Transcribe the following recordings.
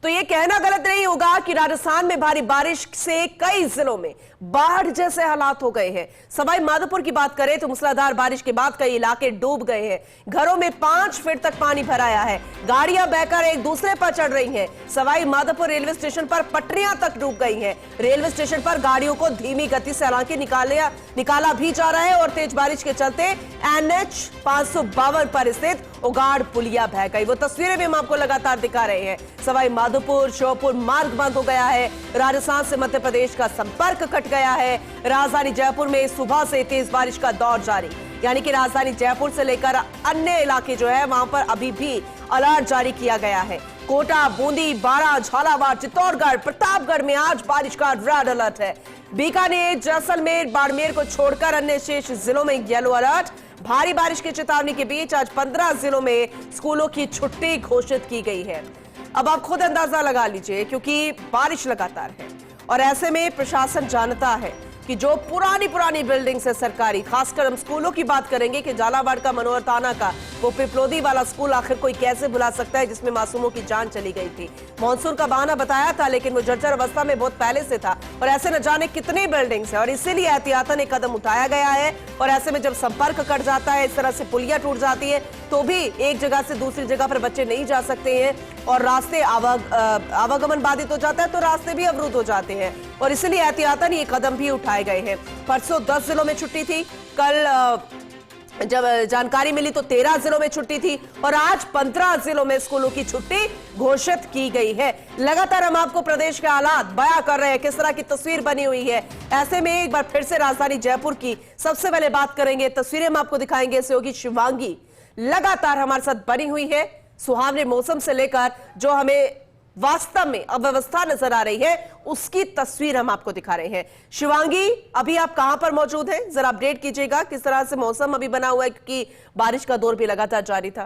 तो ये कहना गलत नहीं होगा कि राजस्थान में भारी बारिश से कई जिलों में बाढ़ जैसे हालात हो गए हैं। सवाई माधोपुर की बात करें तो मूसलाधार बारिश के बाद कई इलाके डूब गए हैं। घरों में 5 फीट तक पानी भर आया है। गाड़ियां बहकर एक दूसरे पर चढ़ रही हैं। सवाई माधोपुर रेलवे स्टेशन पर पटरियां तक डूब गई हैं। रेलवे स्टेशन पर गाड़ियों को धीमी गति से हालांकि निकाला भी जा रहा है और तेज बारिश के चलते NH 552 पर स्थित उगाड़ पुलिया बह गई। वो तस्वीरें भी हम आपको लगातार दिखा रहे हैं। सवाई माधोपुर श्योपुर मार्ग बंद हो गया है। राजस्थान से मध्य प्रदेश का संपर्क कट गया है। राजधानी जयपुर में सुबह से तेज बारिश का दौर जारी, यानी कि राजधानी जयपुर से लेकर अन्य इलाके जो है वहां पर अभी भी अलर्ट जारी किया गया है। कोटा, बूंदी, बारां, झालावाड़, चित्तौड़गढ़, प्रतापगढ़ में आज बारिश का रेड अलर्ट है। बीकानेर, जैसलमेर, बाड़मेर को छोड़कर अन्य शेष जिलों में येलो अलर्ट। भारी बारिश की चेतावनी के बीच आज 15 जिलों में स्कूलों की छुट्टी घोषित की गई है। अब आप खुद अंदाजा लगा लीजिए, क्योंकि बारिश लगातार है और ऐसे में प्रशासन जानता है कि जो पुरानी बिल्डिंग्स है सरकारी, खासकर हम स्कूलों की बात करेंगे कि झालावाड़ का, मनोहर थाना का वो पिपलोदी वाला स्कूल आखिर कोई कैसे भुला सकता है जिसमें मासूमों की जान चली गई थी। मानसून का बहाना बताया था, लेकिन वो जर्जर अवस्था में बहुत पहले से था और ऐसे न जाने कितने बिल्डिंग्स है और इसीलिए एहतियातन एक कदम उठाया गया है। और ऐसे में जब संपर्क कट जाता है, इस तरह से पुलिया टूट जाती है, तो भी एक जगह से दूसरी जगह पर बच्चे नहीं जा सकते हैं और रास्ते आवागमन बाधित हो जाता है, तो रास्ते भी अवरुद्ध हो जाते हैं और इसलिए एहतियातन ये कदम भी उठाए गए हैं। परसों 10 जिलों में छुट्टी थी, कल जब जानकारी मिली तो 13 जिलों में छुट्टी थी और आज 15 जिलों में स्कूलों की छुट्टी घोषित की गई है। लगातार हम आपको प्रदेश के हालात बयां कर रहे हैं, किस तरह की तस्वीर बनी हुई है। ऐसे में एक बार फिर से राजधानी जयपुर की सबसे पहले बात करेंगे, तस्वीरें हम आपको दिखाएंगे। सहयोगी शिवांगी लगातार हमारे साथ बनी हुई है। सुहावने मौसम से लेकर जो हमें वास्तव में अव्यवस्था नजर आ रही है, उसकी तस्वीर हम आपको दिखा रहे हैं। शिवांगी, अभी आप कहां पर मौजूद हैं? जरा अपडेट कीजिएगा, किस तरह से मौसम अभी बना हुआ है, क्योंकि बारिश का दौर भी लगातार जारी था।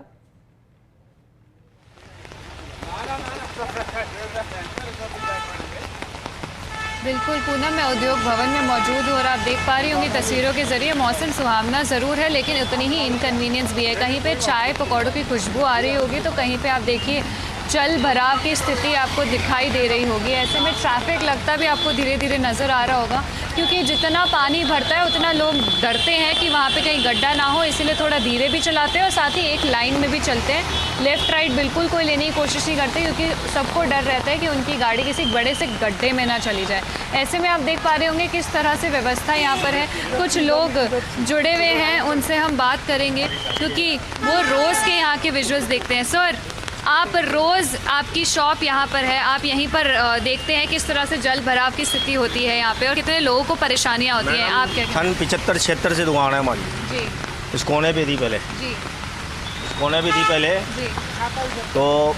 बिल्कुल पूनम, मैं उद्योग भवन में मौजूद हूँ और आप देख पा रही होंगी तस्वीरों के जरिए मौसम सुहावना ज़रूर है, लेकिन उतनी ही इनकन्वीनियंस भी है। कहीं पे चाय पकौड़ों की खुशबू आ रही होगी तो कहीं पे आप देखिए जल भराव की स्थिति आपको दिखाई दे रही होगी। ऐसे में ट्रैफिक लगता भी आपको धीरे धीरे नज़र आ रहा होगा, क्योंकि जितना पानी भरता है उतना लोग डरते हैं कि वहाँ पे कहीं गड्ढा ना हो, इसीलिए थोड़ा धीरे भी चलाते हैं और साथ ही एक लाइन में भी चलते हैं। लेफ्ट राइट बिल्कुल कोई लेने की कोशिश नहीं करते, क्योंकि सबको डर रहता है कि उनकी गाड़ी किसी बड़े से गड्ढे में ना चली जाए। ऐसे में आप देख पा रहे होंगे किस तरह से व्यवस्था यहाँ पर है। कुछ लोग जुड़े हुए हैं, उनसे हम बात करेंगे, क्योंकि वो रोज़ के यहाँ के विजुअल्स देखते हैं। सर, आप रोज़, आपकी शॉप यहाँ पर है, आप यहीं पर देखते हैं किस तरह से जल भराव की स्थिति होती है यहाँ पे और कितने लोगों को परेशानियाँ होती हैं। आप क्या? सन 75-76 से दुकान है हमारी जी। इस कोने पे थी पहले जी। इस कोने पे थी पहले जी। तो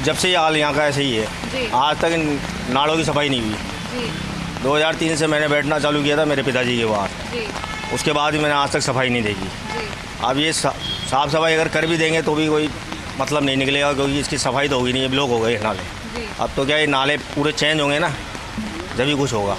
जब से ये हाल यहाँ का ऐसे ही है जी। आज तक नालों की सफाई नहीं हुई। जी। 2003 से मैंने बैठना चालू किया था मेरे पिताजी के बाहर, जी। उसके बाद ही मैंने आज तक सफाई नहीं देखी। जी। अब ये साफ सफाई अगर कर भी देंगे तो भी कोई मतलब नहीं निकलेगा, क्योंकि इसकी सफाई तो होगी नहीं, ये ब्लॉक हो गए नाले। अब तो क्या ये नाले पूरे चेंज होंगे ना, जब भी कुछ होगा,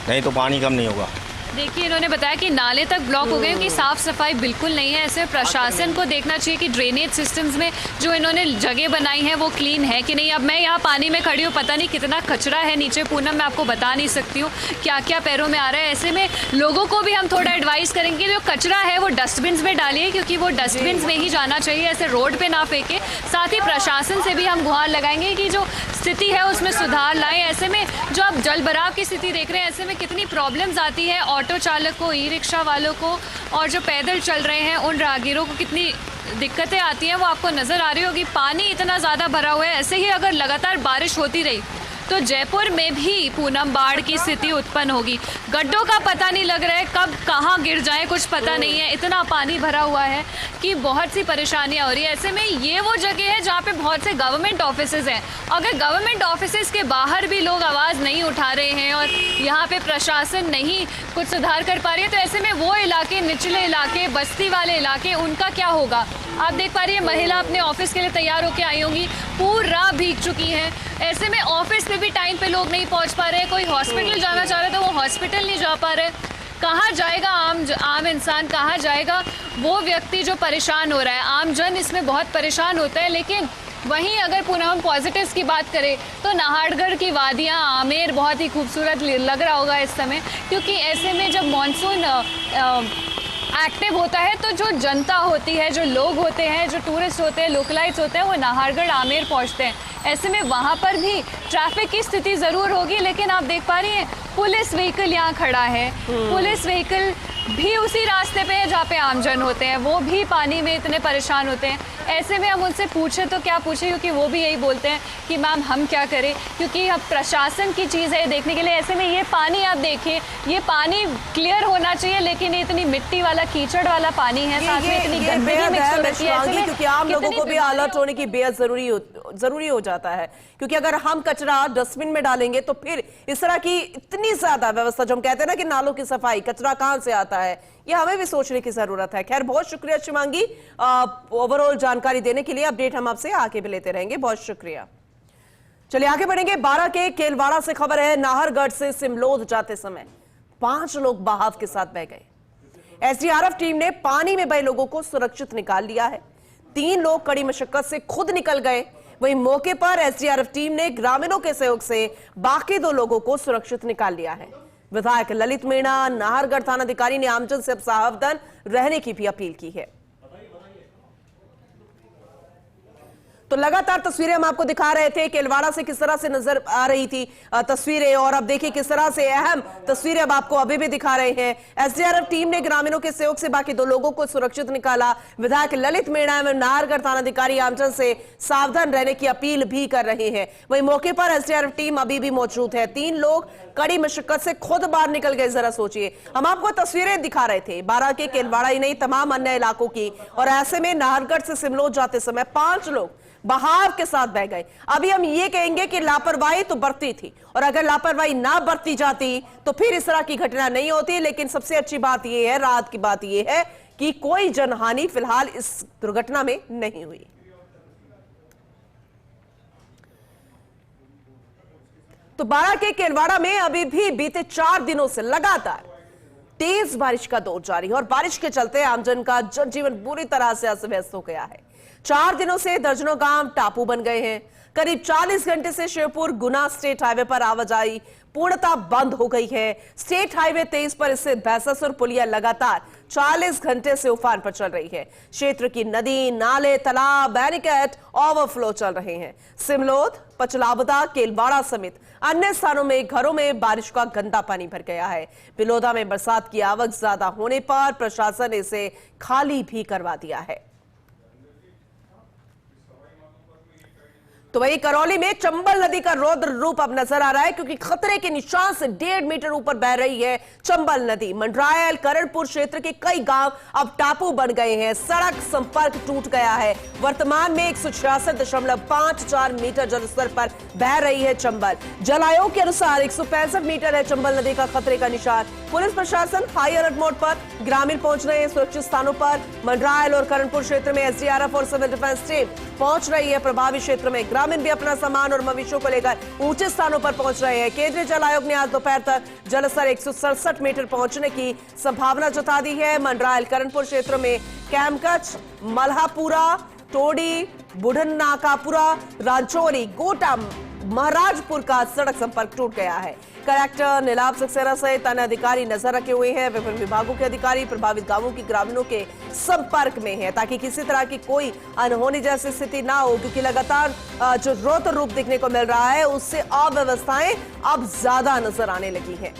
नहीं तो पानी कम नहीं होगा। देखिए, इन्होंने बताया कि नाले तक ब्लॉक हो गए क्योंकि साफ़ सफाई बिल्कुल नहीं है। ऐसे प्रशासन को देखना चाहिए कि ड्रेनेज सिस्टम्स में जो इन्होंने जगह बनाई है वो क्लीन है कि नहीं। अब मैं यहाँ पानी में खड़ी हूँ, पता नहीं कितना कचरा है नीचे। पूनम, मैं आपको बता नहीं सकती हूँ क्या क्या पैरों में आ रहा है। ऐसे में लोगों को भी हम थोड़ा एडवाइस करेंगे, जो कचरा है वो डस्टबिन में डालिए, क्योंकि वो डस्टबिन में ही जाना चाहिए, ऐसे रोड पर ना फेंके। साथ ही प्रशासन से भी हम गुहार लगाएंगे कि जो स्थिति है उसमें सुधार लाएँ। ऐसे में जो आप जल भराव की स्थिति देख रहे हैं, ऐसे में कितनी प्रॉब्लम्स आती है ऑटो चालक को, ई रिक्शा वालों को और जो पैदल चल रहे हैं उन राहगीरों को कितनी दिक्कतें आती हैं वो आपको नज़र आ रही होगी। पानी इतना ज़्यादा भरा हुआ है। ऐसे ही अगर लगातार बारिश होती रही तो जयपुर में भी पूनम बाढ़ की स्थिति उत्पन्न होगी। गड्ढों का पता नहीं लग रहा है, कब कहाँ गिर जाए कुछ पता नहीं है। इतना पानी भरा हुआ है कि बहुत सी परेशानियाँ हो रही है। ऐसे में ये वो जगह है जहाँ पे बहुत से गवर्नमेंट ऑफिसेज हैं। अगर गवर्नमेंट ऑफिसेज के बाहर भी लोग आवाज़ नहीं उठा रहे हैं और यहाँ पे प्रशासन नहीं कुछ सुधार कर पा रही है, तो ऐसे में वो इलाके, निचले इलाके, बस्ती वाले इलाके, उनका क्या होगा? आप देख पा रही है महिला अपने ऑफिस के लिए तैयार होकर आई होंगी, पूरा भीग चुकी हैं। ऐसे में ऑफिस पे भी टाइम पे लोग नहीं पहुंच पा रहे। कोई हॉस्पिटल जाना चाह रहा है तो वो हॉस्पिटल नहीं जा पा रहे। कहाँ जाएगा आम इंसान, कहाँ जाएगा वो व्यक्ति जो परेशान हो रहा है? आम जन इसमें बहुत परेशान होता है, लेकिन वहीं अगर पुनः हम पॉजिटिव्स की बात करें तो नाहरगढ़ की वादियां, आमेर बहुत ही खूबसूरत लग रहा होगा इस समय, क्योंकि ऐसे में जब मॉनसून एक्टिव होता है तो जो जनता होती है, जो लोग होते हैं, जो टूरिस्ट होते हैं, लोकलाइट्स होते हैं, वो नाहरगढ़ आमेर पहुंचते हैं। ऐसे में वहाँ पर भी ट्रैफिक की स्थिति ज़रूर होगी, लेकिन आप देख पा रही हैं पुलिस व्हीकल यहाँ खड़ा है। पुलिस व्हीकल भी उसी रास्ते पे है जहाँ पे आमजन होते हैं, वो भी पानी में इतने परेशान होते हैं। ऐसे में हम उनसे पूछे तो क्या पूछे, क्योंकि वो भी यही बोलते हैं कि मैम हम क्या करें, क्योंकि अब प्रशासन की चीज़ है देखने के लिए। ऐसे में ये पानी आप देखिए, ये पानी क्लियर होना चाहिए, लेकिन इतनी मिट्टी वाला, कीचड़ वाला पानी है, साथ में इतनी गंदगी मिक्स हो रही है, क्योंकि आम लोगों को भी अलर्ट होने की बेहद जरूरी हो जाता है। क्योंकि अगर हम कचरा डस्टबिन में डालेंगे तो फिर इस तरह की इतनी ज्यादा व्यवस्था, जो हम कहते हैं ना कि नालों की सफाई, कचरा कहां से आता है, ये हमें भी सोचने की जरूरत है। खैर, बहुत शुक्रिया शिवांगी ओवरऑल जानकारी देने के लिए। अपडेट हम आपसे आगे भी लेते रहेंगे, बहुत शुक्रिया। चलिए आगे बढ़ेंगे। 12 के केलवाड़ा से खबर है, नाहरगढ़ से सिमलोद जाते समय 5 लोग बहाव के साथ बह गए। एसडीआरएफ टीम ने पानी में बहे लोगों को सुरक्षित निकाल लिया है। 3 लोग कड़ी मशक्कत से खुद निकल गए। वहीं मौके पर एसडीआरएफ टीम ने ग्रामीणों के सहयोग से बाकी 2 लोगों को सुरक्षित निकाल लिया है। विधायक ललित मीणा, नाहरगढ़ थानाधिकारी ने आमजन से अब सावधान रहने की भी अपील की है। तो लगातार तस्वीरें हम आपको दिखा रहे थे, केलवाड़ा से किस तरह से नजर आ रही थी तस्वीरें, और अब देखिए किस तरह से अहम तस्वीरें अब आपको अभी भी दिखा रहे हैं। एसडीआरएफ टीम ने ग्रामीणों के सहयोग से बाकी 2 लोगों को सुरक्षित निकाला। विधायक ललित मीणा एवं नाहरगढ़ थानाधिकारी आमजन से सावधान रहने की अपील भी कर रहे हैं। वहीं मौके पर एसडीआरएफ टीम अभी भी मौजूद है। 3 लोग कड़ी मशक्कत से खुद बाहर निकल गए। जरा सोचिए, हम आपको तस्वीरें दिखा रहे थे 12 के केलवाड़ा ही नहीं, तमाम अन्य इलाकों की, और ऐसे में नाहरगढ़ से सिमलोद जाते समय 5 लोग बहाव के साथ बह गए। अभी हम ये कहेंगे कि लापरवाही तो बरती थी, और अगर लापरवाही ना बरती जाती तो फिर इस तरह की घटना नहीं होती। लेकिन सबसे अच्छी बात यह है, राहत की बात यह है कि कोई जनहानि फिलहाल इस दुर्घटना में नहीं हुई। तो 12 के केलवाड़ा में अभी भी बीते 4 दिनों से लगातार तेज बारिश का दौर जारी है, और बारिश के चलते आमजन का जनजीवन बुरी तरह से अस्त व्यस्त हो गया है। 4 दिनों से दर्जनों गांव टापू बन गए हैं। करीब 40 घंटे से शिवपुर गुना स्टेट हाईवे पर आवाजाही पूर्णतः बंद हो गई है। स्टेट हाईवे 23 पर स्थित भैंसासुर पुलिया लगातार 40 घंटे से उफान पर चल रही है। क्षेत्र की नदी, नाले, तालाब, बैरिकेड ओवरफ्लो चल रहे हैं। सिमलोद, पचलाबदा, केलवाड़ा समेत अन्य स्थानों में घरों में बारिश का गंदा पानी भर गया है। बिलोदा में बरसात की आवक ज्यादा होने पर प्रशासन इसे खाली भी करवा दिया है। तो वही करौली में चंबल नदी का रौद्र रूप अब नजर आ रहा है, क्योंकि खतरे के निशान से 1.5 मीटर ऊपर बह रही है चंबल नदी। मंडरायल, करणपुर क्षेत्र के कई गांव अब टापू बन गए हैं। सड़क संपर्क टूट गया है। वर्तमान में 166.54 मीटर जलस्तर पर बह रही है चंबल। जल आयोग के अनुसार 165 मीटर है चंबल नदी का खतरे का निशान। पुलिस प्रशासन हाई अलर्ट मोड पर, ग्रामीण पहुंच रहे हैं सुरक्षित स्थानों पर। मंडरायल और करणपुर क्षेत्र में एसडीआरएफ और सिविल डिफेंस टीम पहुंच रही है प्रभावित क्षेत्र में। ग्रामीण भी अपना सामान और मवेशियों को लेकर ऊंचे स्थानों पर पहुंच रहे हैं। केंद्रीय जल आयोग ने आज दोपहर तक जलस्तर 167 मीटर पहुंचने की संभावना जता दी है। मंडरायल, करणपुर क्षेत्र में कैमकच, मल्हापुरा, टोडी, बुढ़नाकापुरा, रांचोली, गोटा, महाराजपुर का सड़क संपर्क टूट गया है। कलेक्टर नीलाभ सक्सेना सहित अन्य अधिकारी नजर रखे हुए हैं। विभिन्न विभागों के अधिकारी प्रभावित गांवों की ग्रामीणों के संपर्क में हैं, ताकि किसी तरह की कोई अनहोनी जैसी स्थिति ना हो, क्योंकि लगातार जो रौद्र रूप देखने को मिल रहा है उससे अव्यवस्थाएं अब ज्यादा नजर आने लगी हैं।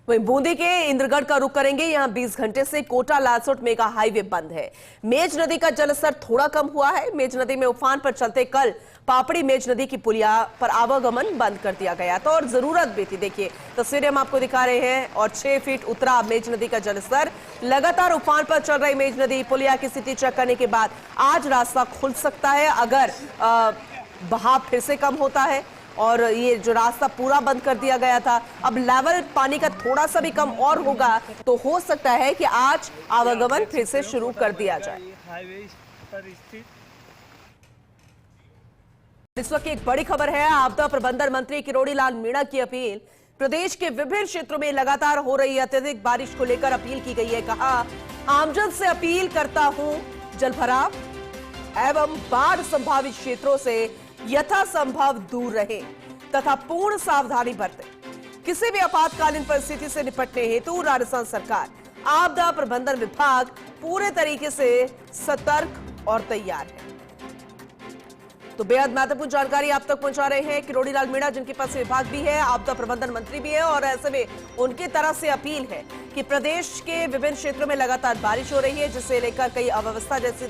वहीं बूंदी के इंद्रगढ़ का रुख करेंगे। यहां 20 घंटे से कोटा लालसोट मेगा हाईवे बंद है। मेज नदी का जलस्तर थोड़ा कम हुआ है। मेज नदी में उफान पर चलते कल पापड़ी मेज नदी की पुलिया पर आवागमन बंद कर दिया गया था, और जरूरत भी थी। देखिए तस्वीरें हम आपको दिखा रहे हैं, और 6 फीट उतरा मेज नदी का जलस्तर। लगातार उफान पर चल रही मेज नदी पुलिया की स्थिति चेक करने के बाद आज रास्ता खुल सकता है, अगर बहाव फिर से कम होता है। और ये जो रास्ता पूरा बंद कर दिया गया था, अब लेवल पानी का थोड़ा सा भी कम और होगा तो हो सकता है कि आज आवागमन फिर से शुरू कर दिया जाए। इस वक्त एक बड़ी खबर है, आपदा प्रबंधन मंत्री किरोड़ी लाल मीणा की अपील। प्रदेश के विभिन्न क्षेत्रों में लगातार हो रही अत्यधिक बारिश को लेकर अपील की गई है। कहा आमजन से अपील करता हूं, जलभराव एवं बाढ़ संभावित क्षेत्रों से यथासंभव दूर रहें तथा पूर्ण सावधानी बरतें। किसी भी आपातकालीन परिस्थिति से निपटने हेतु राजस्थान सरकार आपदा प्रबंधन विभाग पूरे तरीके से सतर्क और तैयार है। तो बेहद महत्वपूर्ण जानकारी आप तक पहुंचा रहे हैं किरोड़ी लाल मीणा, जिनके पास विभाग भी है, आपदा प्रबंधन मंत्री भी है, और ऐसे में उनकी तरफ से अपील है कि प्रदेश के विभिन्न क्षेत्रों में लगातार बारिश हो रही है, जिससे लेकर कई अव्यवस्था जैसी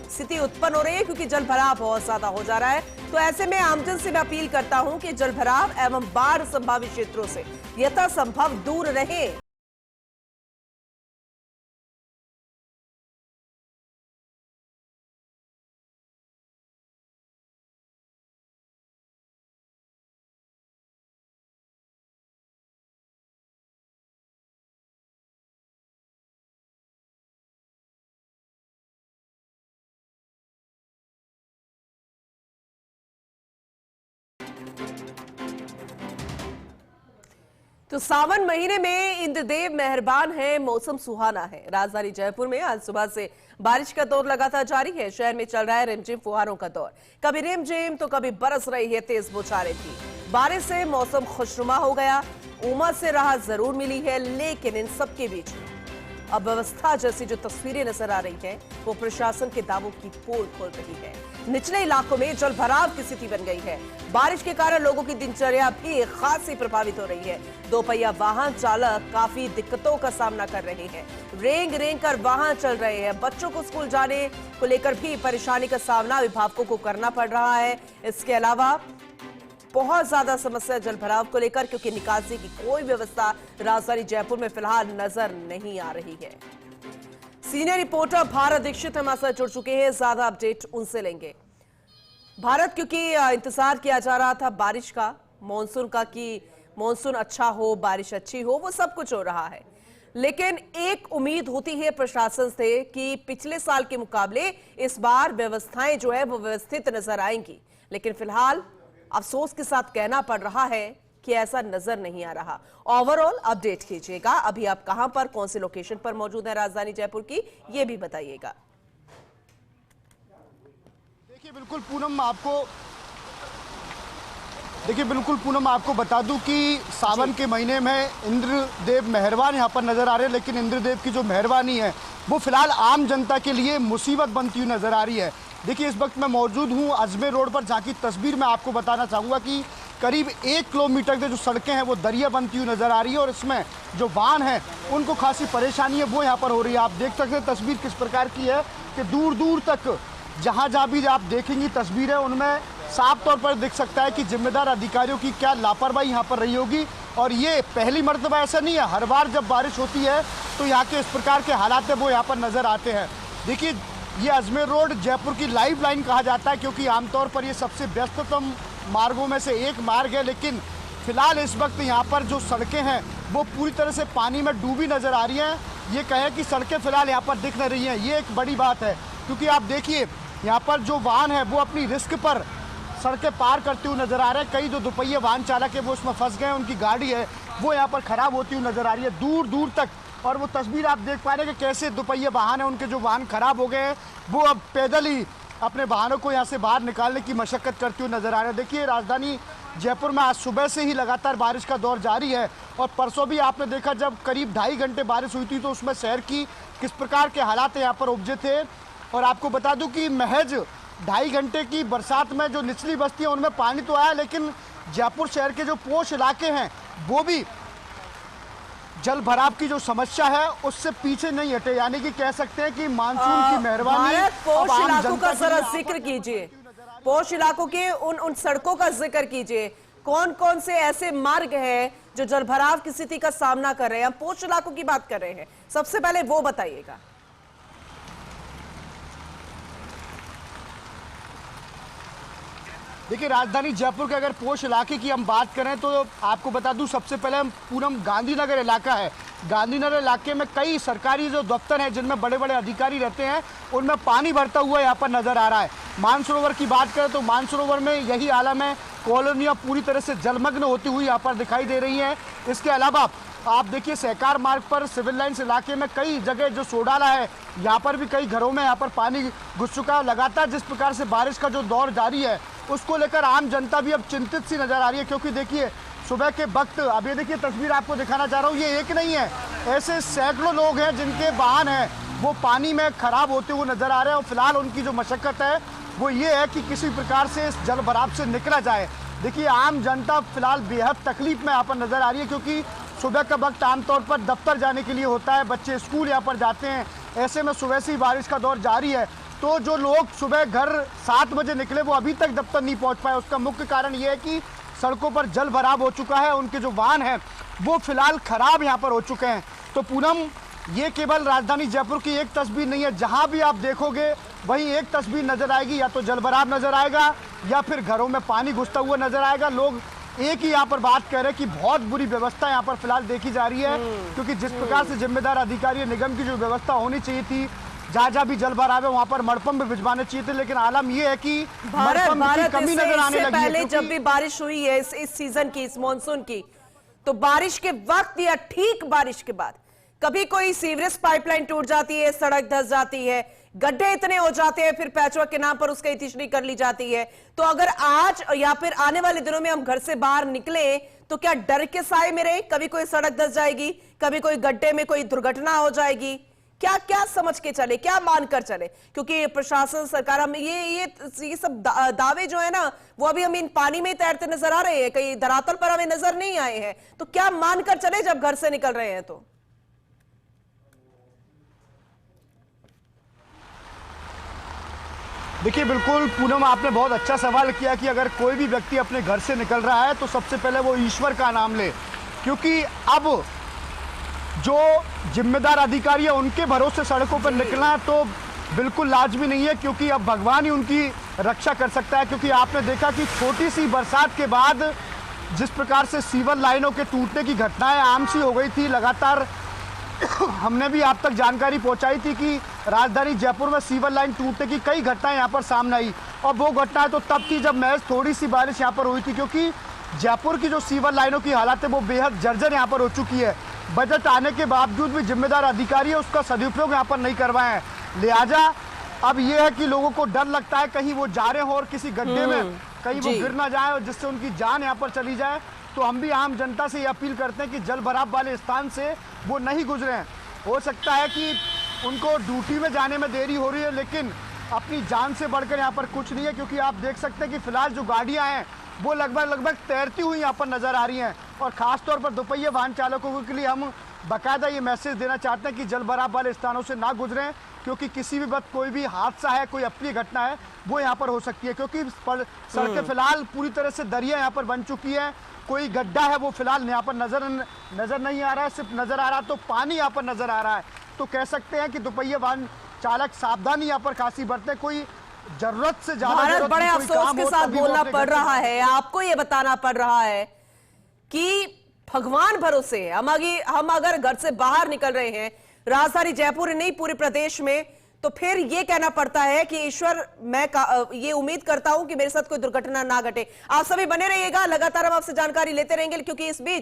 स्थिति उत्पन्न हो रही है, क्योंकि जलभराव बहुत ज्यादा हो जा रहा है। तो ऐसे में आमजन से मैं अपील करता हूं कि जलभराव एवं बाढ़ संभावित क्षेत्रों से यथासंभव दूर रहें। तो सावन महीने में इंद्रदेव मेहरबान है, मौसम सुहाना है। राजधानी जयपुर में आज सुबह से बारिश का दौर लगातार जारी है। शहर में चल रहा है रिमझिम फुहारों का दौर, कभी रिमझिम तो कभी बरस रही है तेज बौछारें भी। बारिश से मौसम खुशनुमा हो गया, उमस से राहत जरूर मिली है, लेकिन इन सबके बीच अव्यवस्था जैसी जो तस्वीरें नजर आ रही हैं, वो प्रशासन के दावों की पोल खोल रही है। निचले इलाकों में जलभराव की स्थिति बन गई है। बारिश के कारण लोगों की दिनचर्या भी खासी प्रभावित हो रही है। दोपहिया वाहन चालक काफी दिक्कतों का सामना कर रहे हैं, रेंग रेंग कर वाहन चल रहे हैं। बच्चों को स्कूल जाने को लेकर भी परेशानी का सामना अभिभावकों को करना पड़ रहा है। इसके अलावा बहुत ज्यादा समस्या जलभराव को लेकर, क्योंकि निकासी की कोई व्यवस्था राजधानी जयपुर में फिलहाल नजर नहीं आ रही है। सीनियर रिपोर्टर भारत दीक्षित हमारे साथ जुड़ चुके हैं, ज्यादा अपडेट उनसे लेंगे। भारत, क्योंकि इंतजार किया जा रहा था बारिश का, मॉनसून का, कि मॉनसून अच्छा हो, बारिश अच्छी हो, वो सब कुछ हो रहा है, लेकिन एक उम्मीद होती है प्रशासन से कि पिछले साल के मुकाबले इस बार व्यवस्थाएं जो है वो व्यवस्थित नजर आएंगी, लेकिन फिलहाल अफसोस के साथ कहना पड़ रहा है कि ऐसा नजर नहीं आ रहा। ओवरऑल अपडेट कीजिएगा, अभी आप कहां पर, कौन से लोकेशन पर मौजूद है राजधानी जयपुर की, ये भी बताइएगा। देखिए बिल्कुल पूनम आपको बता दूं कि सावन के महीने में इंद्रदेव मेहरबान यहाँ पर नजर आ रहे हैं, लेकिन इंद्रदेव की जो मेहरबानी है वो फिलहाल आम जनता के लिए मुसीबत बनती हुई नजर आ रही है। देखिए इस वक्त मैं मौजूद हूँ अजमेर रोड पर, जहाँ की तस्वीर मैं आपको बताना चाहूँगा कि करीब 1 किलोमीटर के जो सड़कें हैं वो दरिया बनती हुई नजर आ रही है, और इसमें जो वाहन हैं उनको खासी परेशानी है वो यहाँ पर हो रही है। आप देख सकते हैं तस्वीर किस प्रकार की है कि दूर दूर तक जहाँ भी आप देखेंगी तस्वीरें, उनमें साफ तौर पर दिख सकता है कि जिम्मेदार अधिकारियों की क्या लापरवाही यहाँ पर रही होगी। और ये पहली मर्तबा ऐसा नहीं है, हर बार जब बारिश होती है तो यहाँ के इस प्रकार के हालात है वो यहाँ पर नजर आते हैं। देखिए ये अजमेर रोड जयपुर की लाइफ लाइन कहा जाता है, क्योंकि आमतौर पर ये सबसे व्यस्ततम मार्गों में से एक मार्ग है, लेकिन फिलहाल इस वक्त यहाँ पर जो सड़कें हैं वो पूरी तरह से पानी में डूबी नजर आ रही हैं। ये कहें कि सड़कें फिलहाल यहाँ पर दिख नहीं रही हैं, ये एक बड़ी बात है, क्योंकि आप देखिए यहाँ पर जो वाहन है वो अपनी रिस्क पर सड़कें पार करते हुए नजर आ रहे हैं। कई जो दोपहिया वाहन चालक है वो उसमें फंस गए हैं, उनकी गाड़ी है वो यहाँ पर खराब होती हुई नजर आ रही है दूर दूर तक। और वो तस्वीर आप देख पा रहे हैं कि कैसे दोपहिया वाहन है, उनके जो वाहन खराब हो गए हैं वो अब पैदल ही अपने वाहनों को यहाँ से बाहर निकालने की मशक्कत करते हुए नजर आ रहे हैं। देखिए राजधानी जयपुर में आज सुबह से ही लगातार बारिश का दौर जारी है, और परसों भी आपने देखा जब करीब 2.5 घंटे बारिश हुई थी तो उसमें शहर की किस प्रकार के हालात यहाँ पर उपजे थे। और आपको बता दूं कि महज 2.5 घंटे की बरसात में जो निचली बस्ती है उनमें पानी तो आया, लेकिन जयपुर शहर के जो पोश इलाके हैं वो भी जल भराव की जो समस्या है उससे पीछे नहीं हटे। यानी कि कह सकते हैं कि मानसून की मेहरबानी। पोश इलाकों का जरा जिक्र कीजिए, पोश इलाकों के उन सड़कों का जिक्र कीजिए, कौन कौन से ऐसे मार्ग हैं जो जलभराव की स्थिति का सामना कर रहे हैं। हम पोश इलाकों की बात कर रहे हैं, सबसे पहले वो बताइएगा। देखिए राजधानी जयपुर के अगर पोश इलाके की हम बात करें तो आपको बता दूं सबसे पहले हम पूनम गांधीनगर इलाका है, गांधीनगर इलाके में कई सरकारी जो दफ्तर हैं जिनमें बड़े बड़े अधिकारी रहते हैं उनमें पानी भरता हुआ यहाँ पर नजर आ रहा है। मानसरोवर की बात करें तो मानसरोवर में यही आलम है, कॉलोनियाँ पूरी तरह से जलमग्न होती हुई यहाँ पर दिखाई दे रही हैं। इसके अलावा आप देखिए सहकार मार्ग पर सिविल लाइन्स इलाके में कई जगह जो सोडाला है, यहाँ पर भी कई घरों में यहाँ पर पानी घुस चुका है। लगातार जिस प्रकार से बारिश का जो दौर जारी है उसको लेकर आम जनता भी अब चिंतित सी नजर आ रही है, क्योंकि देखिए सुबह के वक्त, अब ये देखिए तस्वीर आपको दिखाना चाह रहा हूँ, ये एक नहीं है, ऐसे सैकड़ों लोग हैं जिनके वाहन हैं वो पानी में खराब होते हुए नजर आ रहे हैं। और फिलहाल उनकी जो मशक्कत है वो ये है कि किसी प्रकार से इस जल भराव से निकला जाए। देखिए आम जनता फिलहाल बेहद तकलीफ में यहाँ पर नजर आ रही है, क्योंकि सुबह का वक्त आमतौर पर दफ्तर जाने के लिए होता है, बच्चे स्कूल यहाँ पर जाते हैं, ऐसे में सुबह से ही बारिश का दौर जारी है। तो जो लोग सुबह घर 7 बजे निकले वो अभी तक दफ्तर नहीं पहुँच पाए। उसका मुख्य कारण ये है कि सड़कों पर जल भराव हो चुका है, उनके जो वाहन हैं वो फिलहाल खराब यहाँ पर हो चुके हैं। तो पूनम, ये केवल राजधानी जयपुर की एक तस्वीर नहीं है, जहाँ भी आप देखोगे वहीं एक तस्वीर नजर आएगी, या तो जल भराव नजर आएगा या फिर घरों में पानी घुसता हुआ नजर आएगा। लोग एक ही यहाँ पर बात कह रहे हैं कि बहुत बुरी व्यवस्था यहाँ पर फिलहाल देखी जा रही है, क्योंकि जिस प्रकार से जिम्मेदार अधिकारी निगम की जो व्यवस्था होनी चाहिए थी, जहाँ भी जल भराव है वहाँ पर मड़पम भी भिजवाने चाहिए थे, लेकिन आलम ये है कि मड़पम की कमी नजर आने लगी है। पहले जब भी बारिश हुई है इस सीजन की, इस मानसून की, तो बारिश के वक्त या ठीक बारिश के बाद कभी कोई सीवरेज पाइपलाइन टूट जाती है, सड़क धंस जाती है, गड्ढे इतने हो जाते हैं, फिर पैचवर्क के नाम पर उसकी इतिश्री कर ली जाती है। तो अगर आज या फिर आने वाले दिनों में हम घर से बाहर निकले तो क्या डर के साए में रहे, कभी कोई सड़क धंस जाएगी, कभी कोई गड्ढे में कोई दुर्घटना हो जाएगी, क्या क्या समझ के चले, क्या मानकर चले? क्योंकि प्रशासन, सरकार, हम ये सब दावे जो है ना वो अभी हम इन पानी में तैरते नजर आ रहे हैं, कहीं धरातल पर हमें नजर नहीं आए हैं। तो क्या मानकर चले जब घर से निकल रहे हैं? तो देखिए बिल्कुल पूनम, आपने बहुत अच्छा सवाल किया कि अगर कोई भी व्यक्ति अपने घर से निकल रहा है तो सबसे पहले वो ईश्वर का नाम ले, क्योंकि अब जो जिम्मेदार अधिकारी है उनके भरोसे सड़कों पर निकलना तो बिल्कुल लाजमी नहीं है, क्योंकि अब भगवान ही उनकी रक्षा कर सकता है। क्योंकि आपने देखा कि छोटी सी बरसात के बाद जिस प्रकार से सीवर लाइनों के टूटने की घटनाएं आम सी हो गई थी, लगातार हमने भी आप तक जानकारी पहुंचाई थी कि राजधानी जयपुर में सीवर लाइन टूटने की कई घटनाएं यहां पर सामने आई, और वो घटनाएं तो तब थी जब महज थोड़ी सी बारिश यहां पर हुई थी, क्योंकि जयपुर की जो सीवर लाइनों की हालत है वो बेहद जर्जर यहां पर हो चुकी है। बजट आने के बावजूद भी जिम्मेदार अधिकारी उसका सदुपयोग यहाँ पर नहीं करवाए हैं। लिहाजा अब ये है कि लोगों को डर लगता है कहीं वो जा रहे हो और किसी गड्ढे में कहीं वो गिर ना जाए और जिससे उनकी जान यहाँ पर चली जाए। तो हम भी आम जनता से ये अपील करते हैं कि जल भराव वाले स्थान से वो नहीं गुजरे। हो सकता है कि उनको ड्यूटी में जाने में देरी हो रही है, लेकिन अपनी जान से बढ़कर यहाँ पर कुछ नहीं है, क्योंकि आप देख सकते हैं कि फिलहाल जो गाड़ियाँ हैं वो लगभग तैरती हुई यहाँ पर नजर आ रही हैं। और खासतौर पर दोपहिया वाहन चालकों के लिए हम बाकायदा ये मैसेज देना चाहते हैं कि जल भराव वाले स्थानों से ना गुजरें, क्योंकि किसी भी वक्त कोई भी हादसा है, कोई अप्रिय घटना है वो यहाँ पर हो सकती है। क्योंकि सड़कें फिलहाल पूरी तरह से दरिया यहाँ पर बन चुकी है, कोई गड्ढा है वो फिलहाल यहाँ पर नजर नहीं आ रहा है, सिर्फ नजर आ रहा तो पानी यहाँ पर नजर आ रहा है। तो कह सकते हैं कि दोपहिया वाहन चालक सावधानी यहाँ पर खासी बरते, कोई जरूरत से ज्यादा बड़े अफसोस के साथ बोलना पड़ रहा है, आपको ये बताना पड़ रहा है कि भगवान भरोसे है। हम अगर घर से बाहर निकल रहे हैं राजधानी जयपुर नहीं पूरे प्रदेश में, तो फिर ये कहना पड़ता है कि ईश्वर, मैं ये उम्मीद करता हूं कि मेरे साथ कोई दुर्घटना ना घटे। आप सभी बने रहिएगा, लगातार हम आपसे जानकारी लेते रहेंगे, क्योंकि इस बीच